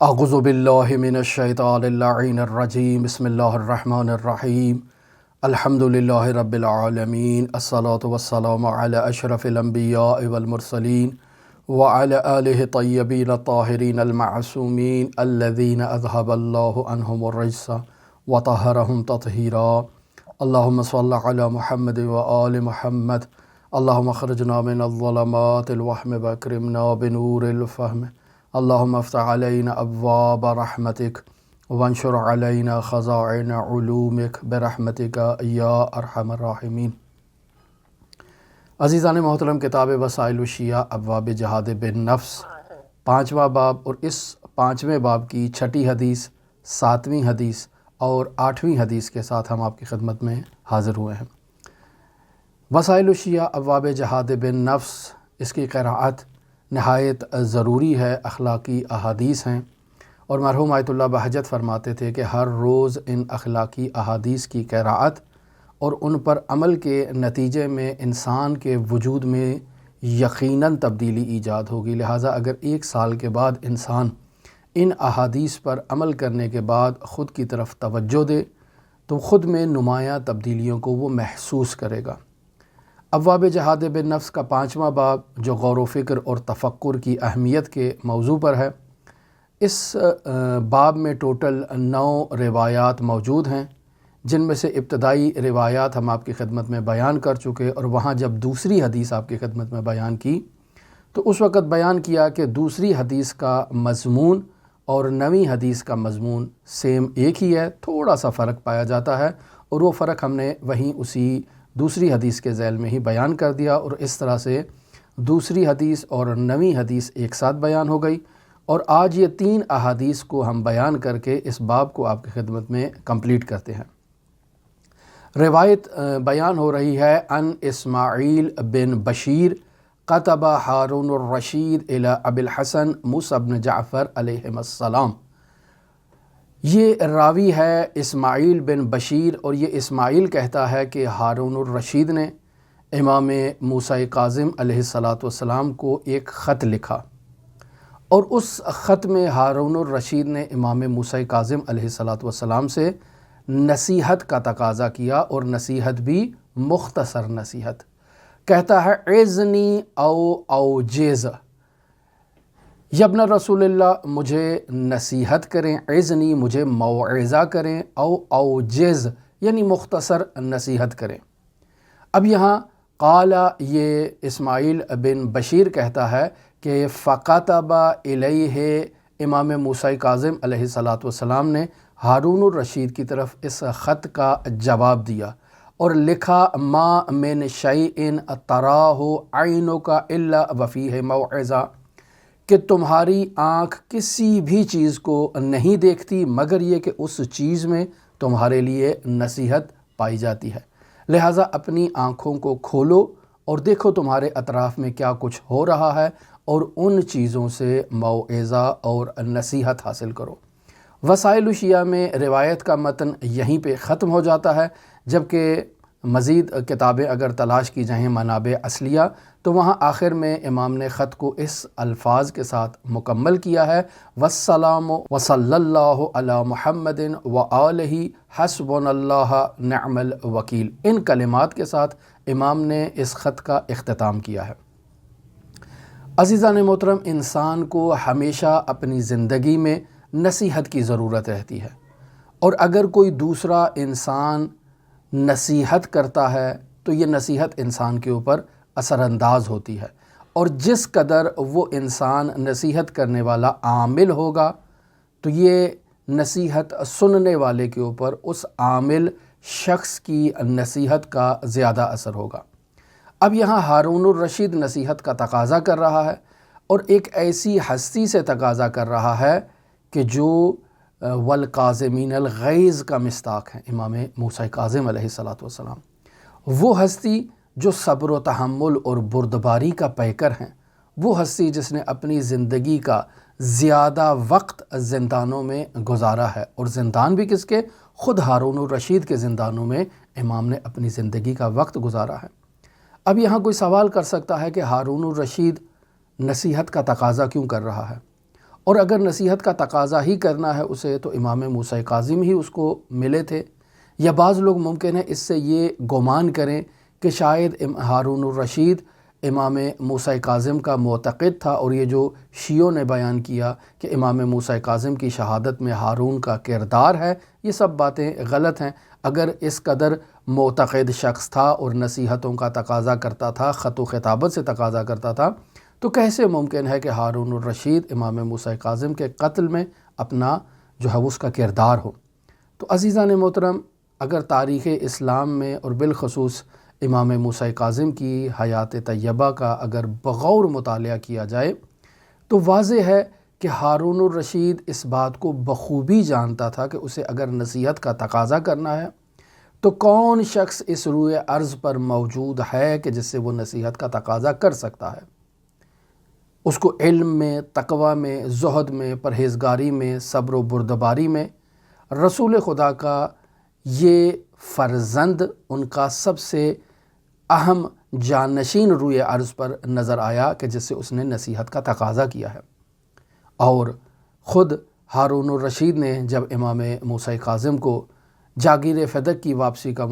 اعوذ باللہ من الشیطان اللعین الرجیم بسم اللہ الرحمن الرحیم الحمد للہ رب العالمین الصلاة والسلام علی اشرف الانبیاء والمرسلین وعلی آلہ طیبین الطاہرین المعصومین الذین اذہب اللہ عنہم الرجس وطہرہم تطہیرا اللہم صل علی محمد وآل محمد اللہم اخرجنا من الظلمات الوہم واکرمنا بنور الفہم اللہم افتح علینا ابواب رحمتک وانشر علینا خزائن علومک برحمتک یا ارحم الراحمین۔ عزیزان محترم، کتاب وسائل الشیعہ ابواب جہاد بالنفس 5واں باب، اور اس 5ویں باب کی 6ٹھی حدیث، 7ویں حدیث اور 8ویں حدیث کے ساتھ ہم آپ کی خدمت میں حاضر ہوئے ہیں۔ وسائل الشیعہ ابواب جہاد بالنفس، اس کی قراءت نہایت ضروری ہے، اخلاقی احادیث ہیں، اور مرحوم آیت اللہ بہجت فرماتے تھے کہ ہر روز ان اخلاقی احادیث کی قراءت اور ان پر عمل کے نتیجے میں انسان کے وجود میں یقیناً تبدیلی ایجاد ہوگی۔ لہٰذا اگر 1 سال کے بعد انسان ان احادیث پر عمل کرنے کے بعد خود کی طرف توجہ دے تو خود میں نمایاں تبدیلیوں کو وہ محسوس کرے گا۔ ابواب جہاد بالنفس کا 5واں باب، جو غور و فکر اور تفکر کی اہمیت کے موضوع پر ہے، اس باب میں ٹوٹل 9 روایات موجود ہیں، جن میں سے ابتدائی روایات ہم آپ کی خدمت میں بیان کر چکے، اور وہاں جب دوسری حدیث آپ کی خدمت میں بیان کی تو اس وقت بیان کیا کہ دوسری حدیث کا مضمون اور 9ویں حدیث کا مضمون سیم ایک ہی ہے، تھوڑا سا فرق پایا جاتا ہے، اور وہ فرق ہم نے وہیں اسی دوسری حدیث کے ذیل میں ہی بیان کر دیا، اور اس طرح سے دوسری حدیث اور 9ویں حدیث ایک ساتھ بیان ہو گئی، اور آج یہ 3 احادیث کو ہم بیان کر کے اس باب کو آپ کی خدمت میں کمپلیٹ کرتے ہیں۔ روایت بیان ہو رہی ہے، ان اسماعیل بن بشیر کتب ہارون الرشید الی ابی الحسن موسیٰ بن جعفر علیہم السلام۔ یہ راوی ہے اسماعیل بن بشیر، اور یہ اسماعیل کہتا ہے کہ ہارون الرشید نے امام موسیٰ کاظم علیہ السلام کو ایک خط لکھا، اور اس خط میں ہارون الرشید نے امام موسیٰ کاظم علیہ السلام سے نصیحت کا تقاضا کیا، اور نصیحت بھی مختصر نصیحت۔ کہتا ہے، عظنی او اوجز، یابن رسول اللہ، مجھے نصیحت کریں، عظنی مجھے موعظہ کریں، او اوجز یعنی مختصر نصیحت کریں۔ اب یہاں قال، یہ اسماعیل بن بشیر کہتا ہے کہ فَقَتَبَ إِلَيْهِ، امام موسیٰ کاظم علیہ السلام نے ہارون الرشید کی طرف اس خط کا جواب دیا اور لکھا، ما من شیء تراہ عینک الا وفیہ موعظہ، کہ تمہاری آنکھ کسی بھی چیز کو نہیں دیکھتی مگر یہ کہ اس چیز میں تمہارے لیے نصیحت پائی جاتی ہے۔ لہٰذا اپنی آنکھوں کو کھولو اور دیکھو تمہارے اطراف میں کیا کچھ ہو رہا ہے، اور ان چیزوں سے موعظہ اور نصیحت حاصل کرو۔ وسائل الشیعہ میں روایت کا متن یہیں پہ ختم ہو جاتا ہے، جبکہ مزید کتابیں اگر تلاش کی جائیں منابع اصلیہ تو وہاں آخر میں امام نے خط کو اس الفاظ کے ساتھ مکمل کیا ہے، والسلام وصلی اللہ علی محمد وآلہ حسبنا اللہ نعم الوکیل۔ ان کلمات کے ساتھ امام نے اس خط کا اختتام کیا ہے۔ عزیزان محترم، انسان کو ہمیشہ اپنی زندگی میں نصیحت کی ضرورت رہتی ہے، اور اگر کوئی دوسرا انسان نصیحت کرتا ہے تو یہ نصیحت انسان کے اوپر اثر انداز ہوتی ہے، اور جس قدر وہ انسان نصیحت کرنے والا عامل ہوگا تو یہ نصیحت سننے والے کے اوپر اس عامل شخص کی نصیحت کا زیادہ اثر ہوگا۔ اب یہاں ہارون الرشید نصیحت کا تقاضا کر رہا ہے، اور ایک ایسی ہستی سے تقاضا کر رہا ہے کہ جو والقاظمین الغیظ کا مصداق ہے، امام موسیٰ کاظم علیہ السلام، وہ ہستی جو صبر و تحمل اور بردباری کا پیکر ہیں، وہ ہستی جس نے اپنی زندگی کا زیادہ وقت زندانوں میں گزارا ہے، اور زندان بھی کس کے؟ خود ہارون الرشید کے زندانوں میں امام نے اپنی زندگی کا وقت گزارا ہے۔ اب یہاں کوئی سوال کر سکتا ہے کہ ہارون الرشید نصیحت کا تقاضا کیوں کر رہا ہے، اور اگر نصیحت کا تقاضا ہی کرنا ہے اسے تو امام موسیٰ کاظم ہی اس کو ملے تھے، یا بعض لوگ ممکن ہے اس سے یہ گمان کریں کہ شاید ہارون الرشید امام موسیٰ کاظم کا معتقد تھا، اور یہ جو شیعوں نے بیان کیا کہ امام موسیٰ کاظم کی شہادت میں ہارون کا کردار ہے، یہ سب باتیں غلط ہیں۔ اگر اس قدر معتقد شخص تھا اور نصیحتوں کا تقاضا کرتا تھا، خط و خطابت سے تقاضا کرتا تھا، تو کیسے ممکن ہے کہ ہارون الرشید امام موسیٰ کاظم کے قتل میں اپنا جو ہے اس کا کردار ہو؟ تو عزیزان محترم، اگر تاریخ اسلام میں اور بالخصوص امام موسیٰ کاظم کی حیات طیبہ کا اگر بغور مطالعہ کیا جائے تو واضح ہے کہ ہارون الرشید اس بات کو بخوبی جانتا تھا کہ اسے اگر نصیحت کا تقاضا کرنا ہے تو کون شخص اس روئے ارض پر موجود ہے کہ جس سے وہ نصیحت کا تقاضا کر سکتا ہے۔ اس کو علم میں، تقوی میں، زہد میں، پرہیزگاری میں، صبر و بردباری میں رسول خدا کا یہ فرزند ان کا سب سے اہم جانشین روئے ارض پر نظر آیا کہ جس سے اس نے نصیحت کا تقاضا کیا ہے۔ اور خود ہارون الرشید نے جب امام موسیٰ کاظم کو جاگیر فدق کی واپسی کا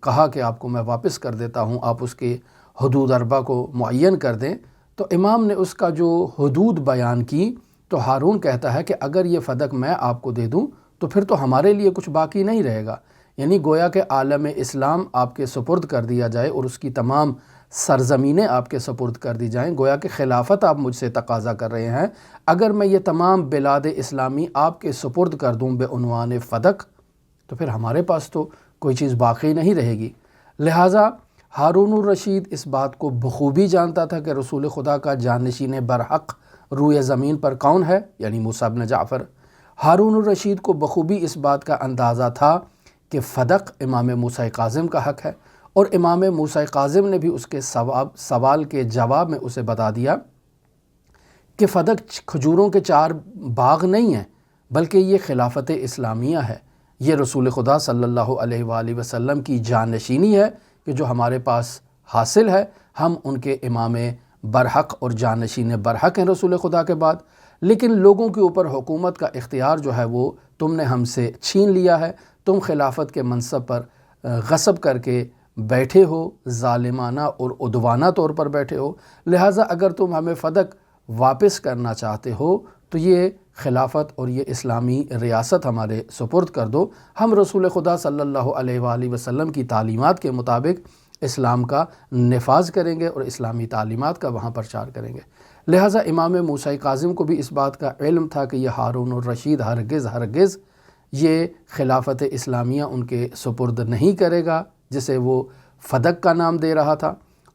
کہا کہ آپ کو میں واپس کر دیتا ہوں، آپ اس کے حدود اربع کو معین کر دیں، تو امام نے اس کا جو حدود بیان کی تو ہارون کہتا ہے کہ اگر یہ فدق میں آپ کو دے دوں تو پھر تو ہمارے لیے کچھ باقی نہیں رہے گا، یعنی گویا کہ عالم اسلام آپ کے سپرد کر دیا جائے اور اس کی تمام سرزمینیں آپ کے سپرد کر دی جائیں، گویا کہ خلافت آپ مجھ سے تقاضا کر رہے ہیں۔ اگر میں یہ تمام بلاد اسلامی آپ کے سپرد کر دوں بے عنوان فدق تو پھر ہمارے پاس تو کوئی چیز باقی نہیں رہے گی۔ لہٰذا ہارون الرشید اس بات کو بخوبی جانتا تھا کہ رسول خدا کا جانشین برحق روئے زمین پر کون ہے، یعنی موسیٰ بن جعفر۔ ہارون الرشید کو بخوبی اس بات کا اندازہ تھا کہ فدق امام موسیٰ کاظم کا حق ہے، اور امام موسیٰ کاظم نے بھی اس کے سوال کے جواب میں اسے بتا دیا کہ فدق کھجوروں کے 4 باغ نہیں ہیں، بلکہ یہ خلافت اسلامیہ ہے، یہ رسول خدا صلی اللہ علیہ وآلہ وسلم کی جانشینی ہے کہ جو ہمارے پاس حاصل ہے، ہم ان کے امام برحق اور جانشین برحق ہیں رسول خدا کے بعد، لیکن لوگوں کے اوپر حکومت کا اختیار جو ہے وہ تم نے ہم سے چھین لیا ہے، تم خلافت کے منصب پر غصب کر کے بیٹھے ہو، ظالمانہ اور عدوانہ طور پر بیٹھے ہو، لہٰذا اگر تم ہمیں فدق واپس کرنا چاہتے ہو تو یہ خلافت اور یہ اسلامی ریاست ہمارے سپرد کر دو، ہم رسول خدا صلی اللہ علیہ وآلہ وسلم کی تعلیمات کے مطابق اسلام کا نفاذ کریں گے اور اسلامی تعلیمات کا وہاں پرچار کریں گے۔ لہٰذا امام موسیٰ کاظم کو بھی اس بات کا علم تھا کہ یہ ہارون الرشید ہرگز یہ خلافت اسلامیہ ان کے سپرد نہیں کرے گا جسے وہ فدق کا نام دے رہا تھا،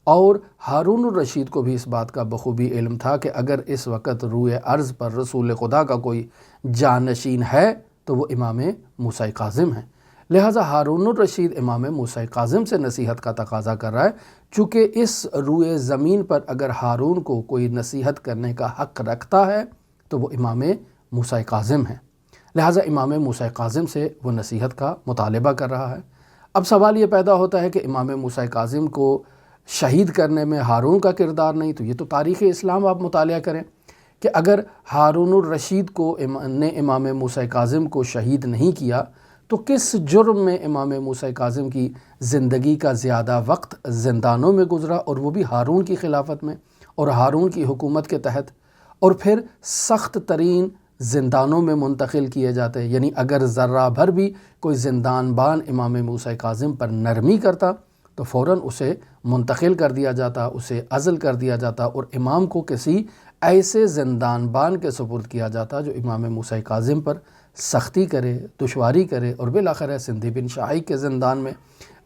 اور ہارون الرشید کو بھی اس بات کا بخوبی علم تھا کہ اگر اس وقت روئے ارض پر رسول خدا کا کوئی جانشین ہے تو وہ امام موسیٰ کاظم ہیں۔ لہٰذا ہارون الرشید امام موسیٰ کاظم سے نصیحت کا تقاضا کر رہا ہے، چونکہ اس روئے زمین پر اگر ہارون کو کوئی نصیحت کرنے کا حق رکھتا ہے تو وہ امام موسیٰ کاظم ہیں، لہٰذا امام موسیٰ کاظم سے وہ نصیحت کا مطالبہ کر رہا ہے۔ اب سوال یہ پیدا ہوتا ہے کہ امام موسیٰ کاظم کو شہید کرنے میں ہارون کا کردار نہیں، تو یہ تو تاریخ اسلام آپ مطالعہ کریں کہ اگر ہارون الرشید کو نے امام موسیٰ کاظم کو شہید نہیں کیا تو کس جرم میں امام موسیٰ کاظم کی زندگی کا زیادہ وقت زندانوں میں گزرا، اور وہ بھی ہارون کی خلافت میں اور ہارون کی حکومت کے تحت، اور پھر سخت ترین زندانوں میں منتقل کیے جاتے، یعنی اگر ذرہ بھر بھی کوئی زندان بان امام موسیٰ کاظم پر نرمی کرتا تو فوراً اسے منتقل کر دیا جاتا، اسے عزل کر دیا جاتا، اور امام کو کسی ایسے زندان بان کے سپرد کیا جاتا جو امام موسیٰ کاظم پر سختی کرے، دشواری کرے، اور بالآخر سندھی بن شاہق کے زندان میں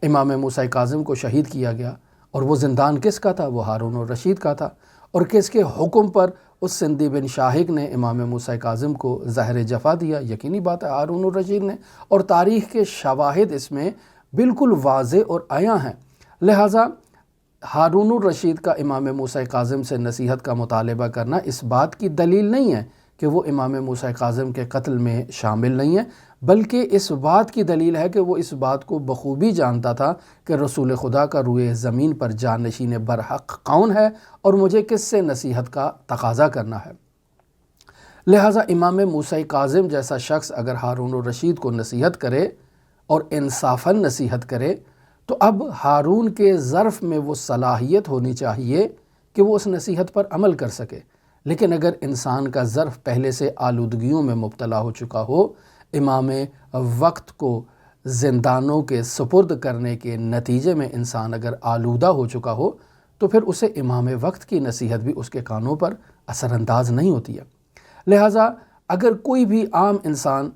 امام موسیٰ کاظم کو شہید کیا گیا، اور وہ زندان کس کا تھا؟ وہ ہارون الرشید کا تھا، اور کس کے حکم پر اس سندھی بن شاہق نے امام موسیٰ کاظم کو زہر جفا دیا؟ یقینی بات ہے ہارون الرشید نے، اور تاریخ کے شواہد اس میں بالکل واضح اور عیاں ہیں۔ لہٰذا ہارون الرشید کا امام موسیٰ کاظم سے نصیحت کا مطالبہ کرنا اس بات کی دلیل نہیں ہے کہ وہ امام موسیٰ کاظم کے قتل میں شامل نہیں ہے، بلکہ اس بات کی دلیل ہے کہ وہ اس بات کو بخوبی جانتا تھا کہ رسول خدا کا روئے زمین پر جانشین برحق کون ہے اور مجھے کس سے نصیحت کا تقاضا کرنا ہے۔ لہٰذا امام موسیٰ کاظم جیسا شخص اگر ہارون الرشید کو نصیحت کرے اور انصافاً نصیحت کرے تو اب ہارون کے ظرف میں وہ صلاحیت ہونی چاہیے کہ وہ اس نصیحت پر عمل کر سکے۔ لیکن اگر انسان کا ظرف پہلے سے آلودگیوں میں مبتلا ہو چکا ہو، امام وقت کو زندانوں کے سپرد کرنے کے نتیجے میں انسان اگر آلودہ ہو چکا ہو تو پھر اسے امام وقت کی نصیحت بھی اس کے کانوں پر اثر انداز نہیں ہوتی ہے۔ لہٰذا اگر کوئی بھی عام انسان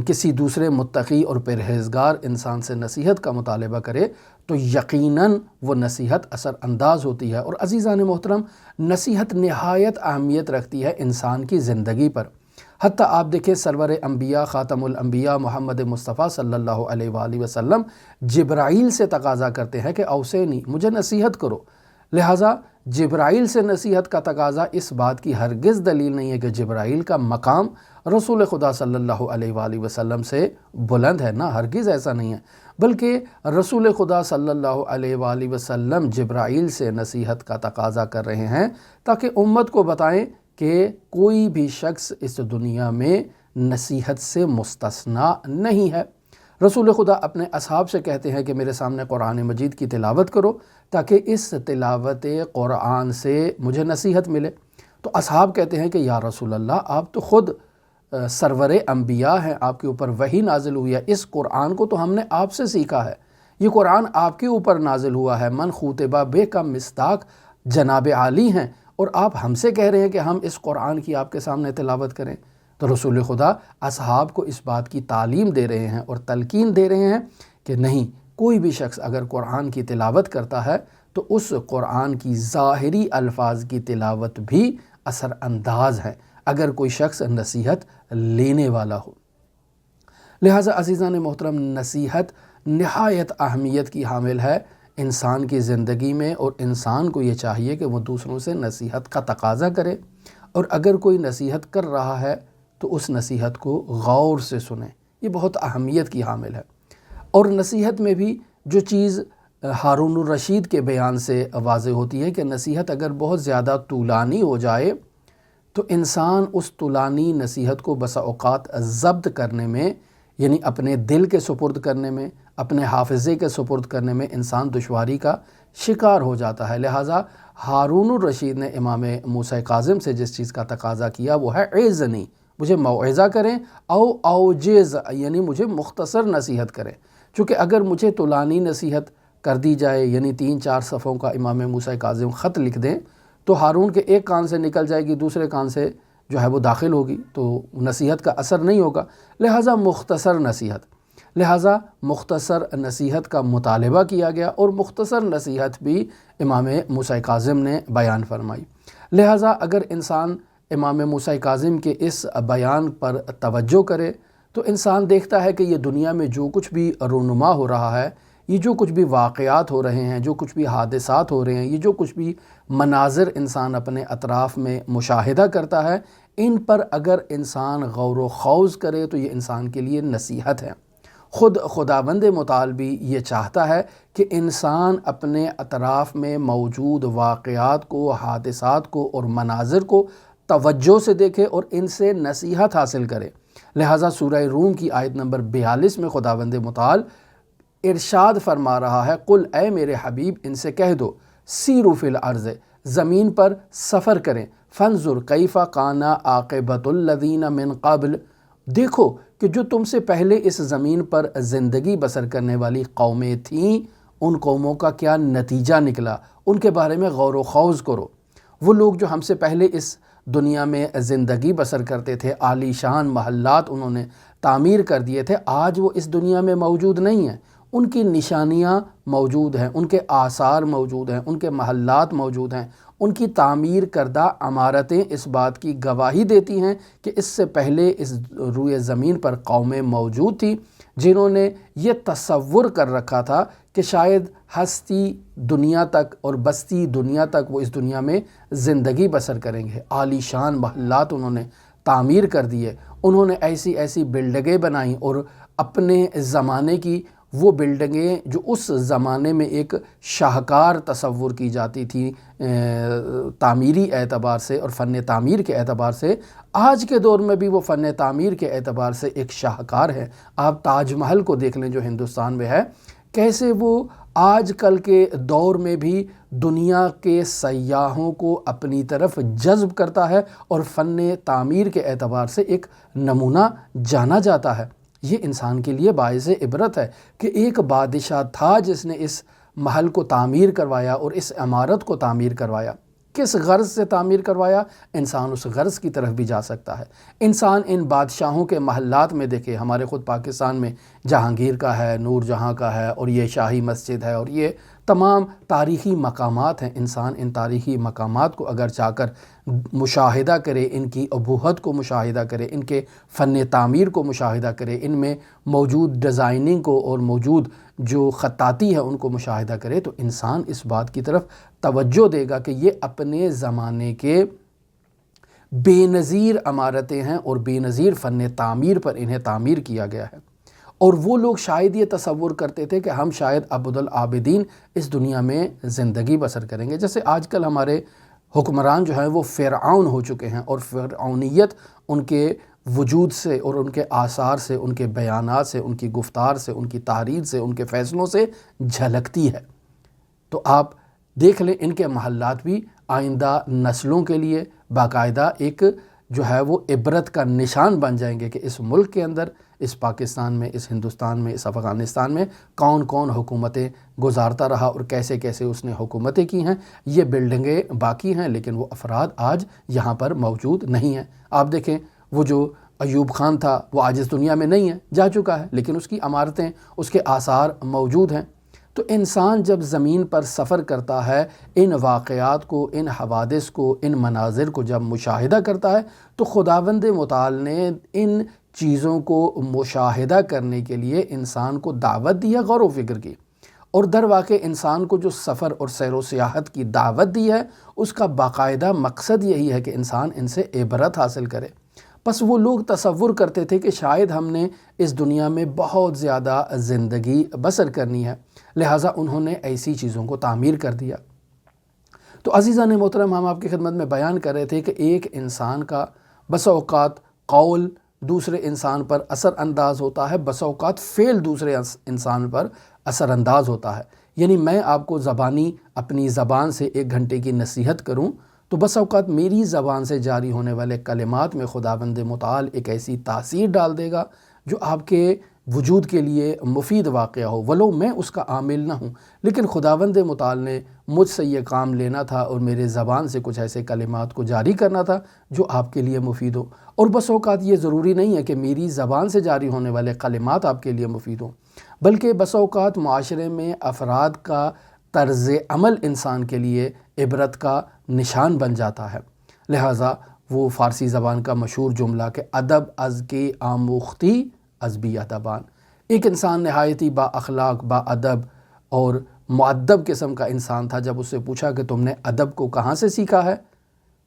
کسی دوسرے متقی اور پرہیزگار انسان سے نصیحت کا مطالبہ کرے تو یقیناً وہ نصیحت اثر انداز ہوتی ہے۔ اور عزیزان محترم، نصیحت نہایت اہمیت رکھتی ہے انسان کی زندگی پر۔ حتیٰ آپ دیکھیں سرور انبیاء خاتم الانبیاء محمد مصطفیٰ صلی اللہ علیہ وآلہ وسلم جبرائیل سے تقاضا کرتے ہیں کہ اوصینی، مجھے نصیحت کرو۔ لہٰذا جبرائیل سے نصیحت کا تقاضا اس بات کی ہرگز دلیل نہیں ہے کہ جبرائیل کا مقام رسول خدا صلی اللہ علیہ وآلہ وسلم سے بلند ہے، نہ، ہرگز ایسا نہیں ہے، بلکہ رسول خدا صلی اللہ علیہ وآلہ وسلم جبرائیل سے نصیحت کا تقاضا کر رہے ہیں تاکہ امت کو بتائیں کہ کوئی بھی شخص اس دنیا میں نصیحت سے مستثنیٰ نہیں ہے۔ رسول خدا اپنے اصحاب سے کہتے ہیں کہ میرے سامنے قرآن مجید کی تلاوت کرو تاکہ اس تلاوت قرآن سے مجھے نصیحت ملے۔ تو اصحاب کہتے ہیں کہ یا رسول اللہ، آپ تو خود سرور انبیاء ہیں، آپ کے اوپر وحی نازل ہوئی ہے، اس قرآن کو تو ہم نے آپ سے سیکھا ہے، یہ قرآن آپ کے اوپر نازل ہوا ہے، من خوطبہ بے کا مصداق جناب عالی ہیں، اور آپ ہم سے کہہ رہے ہیں کہ ہم اس قرآن کی آپ کے سامنے تلاوت کریں۔ تو رسول خدا اصحاب کو اس بات کی تعلیم دے رہے ہیں اور تلقین دے رہے ہیں کہ نہیں، کوئی بھی شخص اگر قرآن کی تلاوت کرتا ہے تو اس قرآن کی ظاہری الفاظ کی تلاوت بھی اثر انداز ہے اگر کوئی شخص نصیحت لینے والا ہو۔ لہٰذا عزیزان محترم، نصیحت نہایت اہمیت کی حامل ہے انسان کی زندگی میں، اور انسان کو یہ چاہیے کہ وہ دوسروں سے نصیحت کا تقاضا کرے، اور اگر کوئی نصیحت کر رہا ہے تو اس نصیحت کو غور سے سنیں، یہ بہت اہمیت کی حامل ہے۔ اور نصیحت میں بھی جو چیز ہارون الرشید کے بیان سے واضح ہوتی ہے کہ نصیحت اگر بہت زیادہ طولانی ہو جائے تو انسان اس طولانی نصیحت کو بسا اوقات ضبط کرنے میں، یعنی اپنے دل کے سپرد کرنے میں، اپنے حافظے کے سپرد کرنے میں انسان دشواری کا شکار ہو جاتا ہے۔ لہٰذا ہارون الرشید نے امام موسیٰ کاظم سے جس چیز کا تقاضا کیا وہ ہے عظنی، مجھے موعظہ کریں، اوجز یعنی مجھے مختصر نصیحت کریں، چونکہ اگر مجھے طولانی نصیحت کر دی جائے، یعنی 3-4 صفحوں کا امام موسیٰ کاظم خط لکھ دیں تو ہارون کے ایک کان سے نکل جائے گی، دوسرے کان سے جو ہے وہ داخل ہوگی، تو نصیحت کا اثر نہیں ہوگا۔ لہٰذا مختصر نصیحت کا مطالبہ کیا گیا، اور مختصر نصیحت بھی امام موسیٰ کاظم نے بیان فرمائی۔ لہٰذا اگر انسان امام موسیٰ کاظم کے اس بیان پر توجہ کرے تو انسان دیکھتا ہے کہ یہ دنیا میں جو کچھ بھی رونما ہو رہا ہے، یہ جو کچھ بھی واقعات ہو رہے ہیں، جو کچھ بھی حادثات ہو رہے ہیں، یہ جو کچھ بھی مناظر انسان اپنے اطراف میں مشاہدہ کرتا ہے، ان پر اگر انسان غور و خوض کرے تو یہ انسان کے لیے نصیحت ہے۔ خود خداوند متعال بھی یہ چاہتا ہے کہ انسان اپنے اطراف میں موجود واقعات کو، حادثات کو اور مناظر کو توجہ سے دیکھے اور ان سے نصیحت حاصل کرے۔ لہٰذا سورہ روم کی آیت نمبر 42 میں خداوند متعال ارشاد فرما رہا ہے، قل، اے میرے حبیب ان سے کہہ دو، سیروا فی الارض، زمین پر سفر کریں، فانظر کیف کان عاقبۃ الذین من قبل، دیکھو کہ جو تم سے پہلے اس زمین پر زندگی بسر کرنے والی قومیں تھیں، ان قوموں کا کیا نتیجہ نکلا، ان کے بارے میں غور و خوض کرو۔ وہ لوگ جو ہم سے پہلے اس دنیا میں زندگی بسر کرتے تھے، عالی شان محلات انہوں نے تعمیر کر دیے تھے، آج وہ اس دنیا میں موجود نہیں ہیں، ان کی نشانیاں موجود ہیں، ان کے آثار موجود ہیں، ان کے محلات موجود ہیں، ان کی تعمیر کردہ عمارتیں اس بات کی گواہی دیتی ہیں کہ اس سے پہلے اس روئے زمین پر قومیں موجود تھیں جنہوں نے یہ تصور کر رکھا تھا کہ شاید ہستی دنیا تک اور بستی دنیا تک وہ اس دنیا میں زندگی بسر کریں گے۔ عالی شان محلات انہوں نے تعمیر کر دیے، انہوں نے ایسی ایسی بلڈنگیں بنائیں اور اپنے زمانے کی وہ بلڈنگیں جو اس زمانے میں ایک شاہکار تصور کی جاتی تھی تعمیری اعتبار سے اور فن تعمیر کے اعتبار سے، آج کے دور میں بھی وہ فن تعمیر کے اعتبار سے ایک شاہکار ہے۔ آپ تاج محل کو دیکھ لیں جو ہندوستان میں ہے، کیسے وہ آج کل کے دور میں بھی دنیا کے سیاحوں کو اپنی طرف جذب کرتا ہے اور فن تعمیر کے اعتبار سے ایک نمونہ جانا جاتا ہے۔ یہ انسان کے لیے باعث عبرت ہے کہ ایک بادشاہ تھا جس نے اس محل کو تعمیر کروایا اور اس عمارت کو تعمیر کروایا۔ کس غرض سے تعمیر کروایا؟ انسان اس غرض کی طرف بھی جا سکتا ہے۔ انسان ان بادشاہوں کے محلات میں دیکھے، ہمارے خود پاکستان میں جہانگیر کا ہے، نور جہاں کا ہے، اور یہ شاہی مسجد ہے، اور یہ تمام تاریخی مقامات ہیں۔ انسان ان تاریخی مقامات کو اگر چاہ کر مشاہدہ کرے، ان کی ابہت کو مشاہدہ کرے، ان کے فن تعمیر کو مشاہدہ کرے، ان میں موجود ڈیزائننگ کو اور موجود جو خطاطی ہے ان کو مشاہدہ کرے، تو انسان اس بات کی طرف توجہ دے گا کہ یہ اپنے زمانے کے بے نظیر عمارتیں ہیں اور بے نظیر فن تعمیر پر انہیں تعمیر کیا گیا ہے۔ اور وہ لوگ شاید یہ تصور کرتے تھے کہ ہم شاید ابدالعابدین اس دنیا میں زندگی بسر کریں گے، جیسے آج کل ہمارے حکمران جو ہیں وہ فرعون ہو چکے ہیں، اور فرعونیت ان کے وجود سے اور ان کے آثار سے، ان کے بیانات سے، ان کی گفتار سے، ان کی تحریر سے، ان کے فیصلوں سے جھلکتی ہے۔ تو آپ دیکھ لیں ان کے محلات بھی آئندہ نسلوں کے لیے باقاعدہ ایک جو ہے وہ عبرت کا نشان بن جائیں گے کہ اس ملک کے اندر، اس پاکستان میں، اس ہندوستان میں، اس افغانستان میں کون کون حکومتیں گزارتا رہا اور کیسے کیسے اس نے حکومتیں کی ہیں۔ یہ بلڈنگیں باقی ہیں لیکن وہ افراد آج یہاں پر موجود نہیں ہیں۔ آپ دیکھیں وہ جو ایوب خان تھا وہ آج اس دنیا میں نہیں ہے، جا چکا ہے، لیکن اس کی عمارتیں، اس کے آثار موجود ہیں۔ تو انسان جب زمین پر سفر کرتا ہے، ان واقعات کو، ان حوادث کو، ان مناظر کو جب مشاہدہ کرتا ہے، تو خداوند متعال نے ان چیزوں کو مشاہدہ کرنے کے لیے انسان کو دعوت دی ہے، غور و فکر کی، اور در واقع انسان کو جو سفر اور سیر و سیاحت کی دعوت دی ہے، اس کا باقاعدہ مقصد یہی ہے کہ انسان ان سے عبرت حاصل کرے۔ پس وہ لوگ تصور کرتے تھے کہ شاید ہم نے اس دنیا میں بہت زیادہ زندگی بسر کرنی ہے، لہٰذا انہوں نے ایسی چیزوں کو تعمیر کر دیا۔ تو عزیزان محترم، ہم آپ کی خدمت میں بیان کر رہے تھے کہ ایک انسان کا بسا اوقات قول دوسرے انسان پر اثر انداز ہوتا ہے، بسا اوقات فعل دوسرے انسان پر اثر انداز ہوتا ہے۔ یعنی میں آپ کو اپنی زبان سے 1 گھنٹے کی نصیحت کروں تو بس اوقات میری زبان سے جاری ہونے والے کلمات میں خداوند متعال ایک ایسی تاثیر ڈال دے گا جو آپ کے وجود کے لیے مفید واقعہ ہو، ولو میں اس کا عامل نہ ہوں، لیکن خداوند متعال نے مجھ سے یہ کام لینا تھا اور میرے زبان سے کچھ ایسے کلمات کو جاری کرنا تھا جو آپ کے لیے مفید ہو۔ اور بس اوقات یہ ضروری نہیں ہے کہ میری زبان سے جاری ہونے والے کلمات آپ کے لیے مفید ہوں، بلکہ بس اوقات معاشرے میں افراد کا طرز عمل انسان کے لیے عبرت کا نشان بن جاتا ہے۔ لہٰذا وہ فارسی زبان کا مشہور جملہ کہ ادب از کے آموختی از بی ادبان، ایک انسان نہایتی با اخلاق، با ادب اور مؤدب قسم کا انسان تھا۔ جب اس سے پوچھا کہ تم نے ادب کو کہاں سے سیکھا ہے،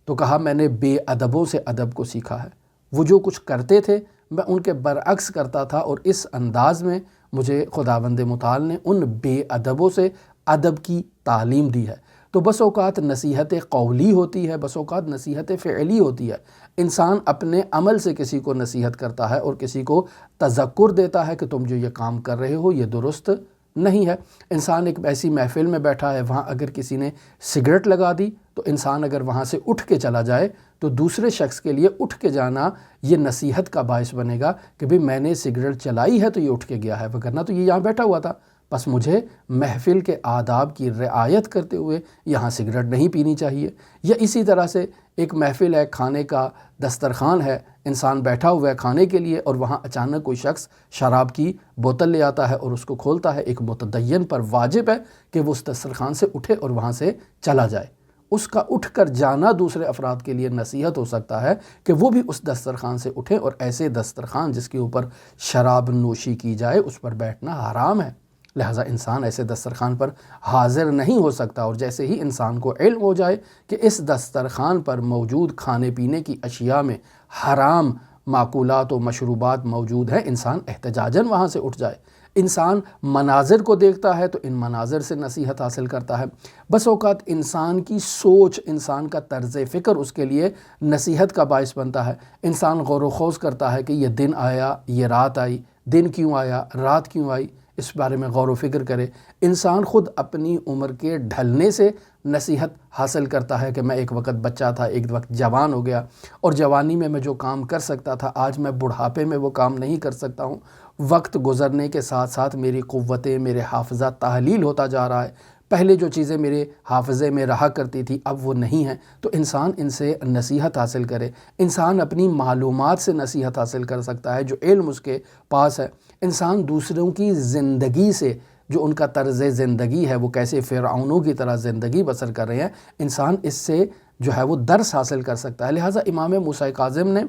تو کہا میں نے بے ادبوں سے ادب کو سیکھا ہے۔ وہ جو کچھ کرتے تھے میں ان کے برعکس کرتا تھا، اور اس انداز میں مجھے خداوند متعال نے ان بے ادبوں سے ادب کی تعلیم دی ہے۔ تو بس اوقات نصیحت قولی ہوتی ہے، بس اوقات نصیحت فعلی ہوتی ہے۔ انسان اپنے عمل سے کسی کو نصیحت کرتا ہے اور کسی کو تذکر دیتا ہے کہ تم جو یہ کام کر رہے ہو یہ درست نہیں ہے۔ انسان ایک ایسی محفل میں بیٹھا ہے، وہاں اگر کسی نے سگریٹ لگا دی تو انسان اگر وہاں سے اٹھ کے چلا جائے تو دوسرے شخص کے لیے اٹھ کے جانا یہ نصیحت کا باعث بنے گا کہ بھئی میں نے سگریٹ چلائی ہے تو یہ اٹھ کے گیا ہے، وگرنہ تو یہ یہاں بیٹھا ہوا تھا، بس مجھے محفل کے آداب کی رعایت کرتے ہوئے یہاں سگریٹ نہیں پینی چاہیے۔ یا اسی طرح سے ایک محفل ہے، کھانے کا دسترخوان ہے، انسان بیٹھا ہوا ہے کھانے کے لیے، اور وہاں اچانک کوئی شخص شراب کی بوتل لے آتا ہے اور اس کو کھولتا ہے۔ ایک متدین پر واجب ہے کہ وہ اس دسترخوان سے اٹھے اور وہاں سے چلا جائے۔ اس کا اٹھ کر جانا دوسرے افراد کے لیے نصیحت ہو سکتا ہے کہ وہ بھی اس دسترخوان سے اٹھیں، اور ایسے دسترخوان جس کے اوپر شراب نوشی کی جائے اس پر بیٹھنا حرام ہے۔ لہٰذا انسان ایسے دسترخوان پر حاضر نہیں ہو سکتا، اور جیسے ہی انسان کو علم ہو جائے کہ اس دسترخوان پر موجود کھانے پینے کی اشیاء میں حرام معقولات و مشروبات موجود ہیں، انسان احتجاجاً وہاں سے اٹھ جائے۔ انسان مناظر کو دیکھتا ہے تو ان مناظر سے نصیحت حاصل کرتا ہے۔ بس اوقات انسان کی سوچ، انسان کا طرز فکر اس کے لیے نصیحت کا باعث بنتا ہے۔ انسان غور و خوض کرتا ہے کہ یہ دن آیا، یہ رات آئی، دن کیوں آیا، رات کیوں آئی، اس بارے میں غور و فکر کرے۔ انسان خود اپنی عمر کے ڈھلنے سے نصیحت حاصل کرتا ہے کہ میں ایک وقت بچہ تھا، ایک وقت جوان ہو گیا، اور جوانی میں جو کام کر سکتا تھا آج میں بڑھاپے میں وہ کام نہیں کر سکتا ہوں۔ وقت گزرنے کے ساتھ ساتھ میری قوتیں، میرے حافظہ تحلیل ہوتا جا رہا ہے۔ پہلے جو چیزیں میرے حافظے میں رہا کرتی تھی اب وہ نہیں ہیں۔ تو انسان ان سے نصیحت حاصل کرے۔ انسان اپنی معلومات سے نصیحت حاصل کر سکتا ہے، جو علم اس کے پاس ہے۔ انسان دوسروں کی زندگی سے، جو ان کا طرز زندگی ہے، وہ کیسے فرعونوں کی طرح زندگی بسر کر رہے ہیں، انسان اس سے جو ہے وہ درس حاصل کر سکتا ہے۔ لہٰذا امام موسیٰ کاظم نے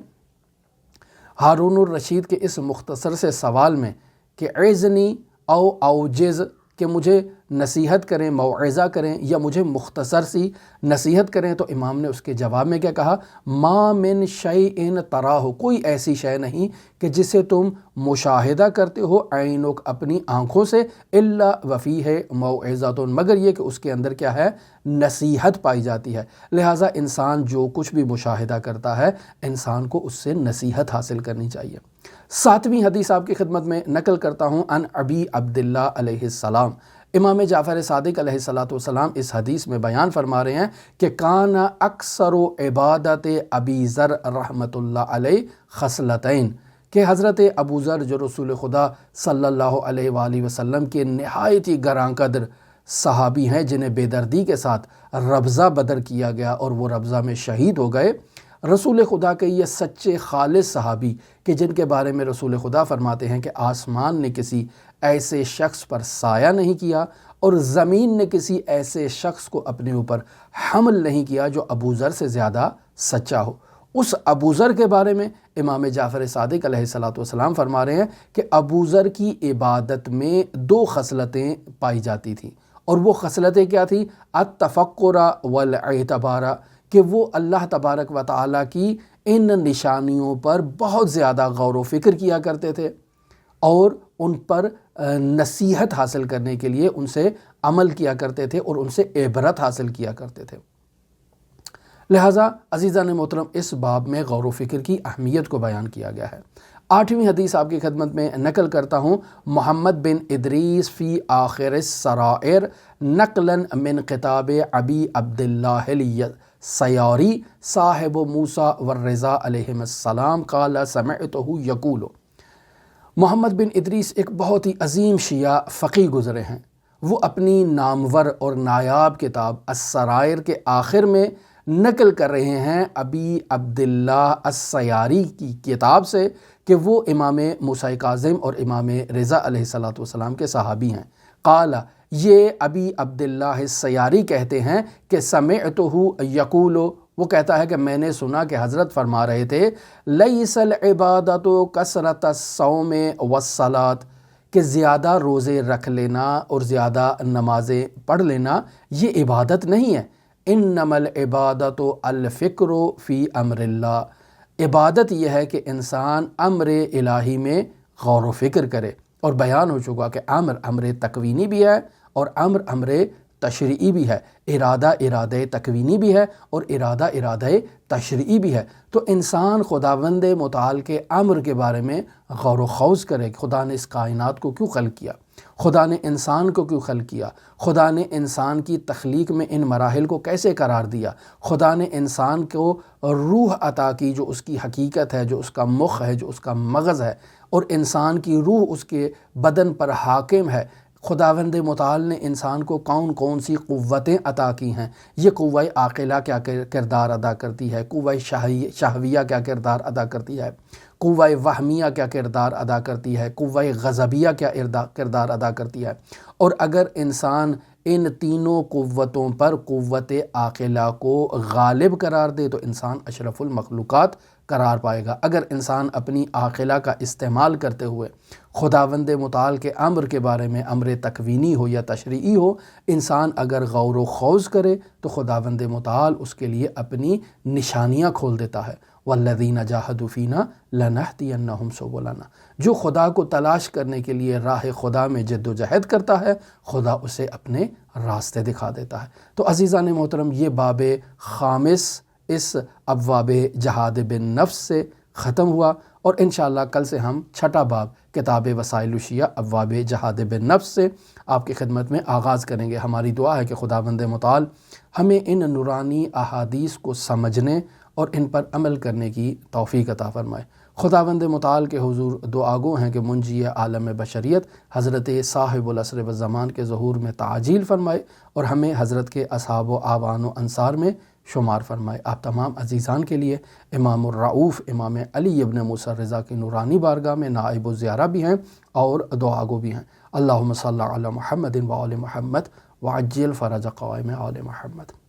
ہارون الرشید کے اس مختصر سے سوال میں کہ عظنی او اوجز، کہ مجھے نصیحت کریں، موعظہ کریں یا مجھے مختصر سی نصیحت کریں، تو امام نے اس کے جواب میں کیا کہا؟ ما من شیء تراہ، کوئی ایسی شے نہیں کہ جسے تم مشاہدہ کرتے ہو عینک، اپنی آنکھوں سے، الا وفیہ موعظۃ، مگر یہ کہ اس کے اندر کیا ہے؟ نصیحت پائی جاتی ہے۔ لہٰذا انسان جو کچھ بھی مشاہدہ کرتا ہے انسان کو اس سے نصیحت حاصل کرنی چاہیے۔ 7ویں حدیث آپ کی خدمت میں نقل کرتا ہوں عن ابی عبداللہ علیہ السلام۔ امام جعفر صادق علیہ السلام اس حدیث میں بیان فرما رہے ہیں کہ کان اکثر عبادت ابی ذر رحمۃ اللہ علیہ خصلتین، کہ حضرت ابو ذر جو رسول خدا صلی اللہ علیہ وآلہ وسلم کے نہایت ہی گراں قدر صحابی ہیں، جنہیں بے دردی کے ساتھ ربضہ بدر کیا گیا اور وہ ربضہ میں شہید ہو گئے۔ رسول خدا کے یہ سچے خالص صحابی کہ جن کے بارے میں رسول خدا فرماتے ہیں کہ آسمان نے کسی ایسے شخص پر سایہ نہیں کیا اور زمین نے کسی ایسے شخص کو اپنے اوپر حمل نہیں کیا جو ابو ذر سے زیادہ سچا ہو۔ اس ابو ذر کے بارے میں امام جعفر صادق علیہ السلام فرما رہے ہیں کہ ابو ذر کی عبادت میں 2 خصلتیں پائی جاتی تھیں، اور وہ خصلتیں کیا تھیں؟ التفکر والاعتبار، کہ وہ اللہ تبارک و تعالیٰ کی ان نشانیوں پر بہت زیادہ غور و فکر کیا کرتے تھے اور ان پر نصیحت حاصل کرنے کے لیے ان سے عمل کیا کرتے تھے اور ان سے عبرت حاصل کیا کرتے تھے۔ لہٰذا عزیزان محترم اس باب میں غور و فکر کی اہمیت کو بیان کیا گیا ہے۔ 8ویں حدیث آپ کی خدمت میں نقل کرتا ہوں محمد بن ادریس فی آخر السرائر نقلا من کتاب ابی عبداللہ السیاری صاحب موسیٰ والرضا علیہم السلام قال سمعتہ یقول۔ محمد بن ادریس ایک بہت ہی عظیم شیعہ فقیہ گزرے ہیں۔ وہ اپنی نامور اور نایاب کتاب السرائر کے آخر میں نقل کر رہے ہیں ابی عبداللہ السیاری کی کتاب سے کہ وہ امام موسیٰ کاظم اور امام رضا علیہ السلام کے صحابی ہیں۔ قال، یہ ابی عبداللہ السیاری کہتے ہیں کہ سمعتہ یقول، وہ کہتا ہے کہ میں نے سنا کہ حضرت فرما رہے تھے لیس العبادۃ کثرۃ الصوم والصلاۃ، کہ زیادہ روزے رکھ لینا اور زیادہ نمازیں پڑھ لینا یہ عبادت نہیں ہے۔ انما العبادۃ الفکر فی امر اللہ، عبادت یہ ہے کہ انسان امر الہی میں غور و فکر کرے، اور بیان ہو چکا کہ امر تکوینی بھی ہے اور امر تشریعی بھی ہے، ارادہ تکوینی بھی ہے اور ارادہ تشریعی بھی ہے۔ تو انسان خداوند متعال کے امر کے بارے میں غور و خوض کرے، خدا نے اس کائنات کو کیوں خلق کیا، خدا نے انسان کو کیوں خلق کیا، خدا نے انسان کی تخلیق میں ان مراحل کو کیسے قرار دیا، خدا نے انسان کو روح عطا کی جو اس کی حقیقت ہے، جو اس کا مخ ہے، جو اس کا مغز ہے، اور انسان کی روح اس کے بدن پر حاکم ہے۔ خداوند متعال نے انسان کو کون کون سی قوتیں عطا کی ہیں، یہ قوہ عاقلہ کیا کردار ادا کرتی ہے، قوہ شہویہ کیا کردار ادا کرتی ہے، قوہ وہمیہ کیا کردار ادا کرتی ہے، قوہ غضبیہ کیا کردار ادا کرتی ہے۔ اور اگر انسان ان تینوں قوتوں پر قوت عاقلہ کو غالب قرار دے تو انسان اشرف المخلوقات قرار پائے گا۔ اگر انسان اپنی عاقلہ کا استعمال کرتے ہوئے خداوند متعال کے امر کے بارے میں، امر تکوینی ہو یا تشریعی ہو، انسان اگر غور و خوض کرے تو خداوند متعال اس کے لیے اپنی نشانیاں کھول دیتا ہے۔ والذین جاہدوا فینا لنہدینہم سبلنا، جو خدا کو تلاش کرنے کے لیے راہ خدا میں جد و جہد کرتا ہے، خدا اسے اپنے راستے دکھا دیتا ہے۔ تو عزیزان محترم، یہ باب خامس اس ابواب جہاد بالنفس سے ختم ہوا، اور انشاءاللہ کل سے ہم چھٹا باب کتاب وسائل الشیعہ ابواب جہاد بالنفس سے آپ کی خدمت میں آغاز کریں گے۔ ہماری دعا ہے کہ خداوند متعال ہمیں ان نورانی احادیث کو سمجھنے اور ان پر عمل کرنے کی توفیق عطا فرمائے۔ خداوند متعال کے حضور دعا گو ہیں کہ منجی عالم بشریت حضرت صاحب العصر والزمان کے ظہور میں تعجیل فرمائے اور ہمیں حضرت کے اصحاب و آوان و انصار میں شمار فرمائے۔ آپ تمام عزیزان کے لیے امام الرؤوف امام علی ابن موسیٰ رضا کی نورانی بارگاہ میں نائب الزیارہ بھی ہیں اور دعا گو بھی ہیں۔ اللہم صلی علی محمد و آل محمد وعجل فرج قوائم آل محمد۔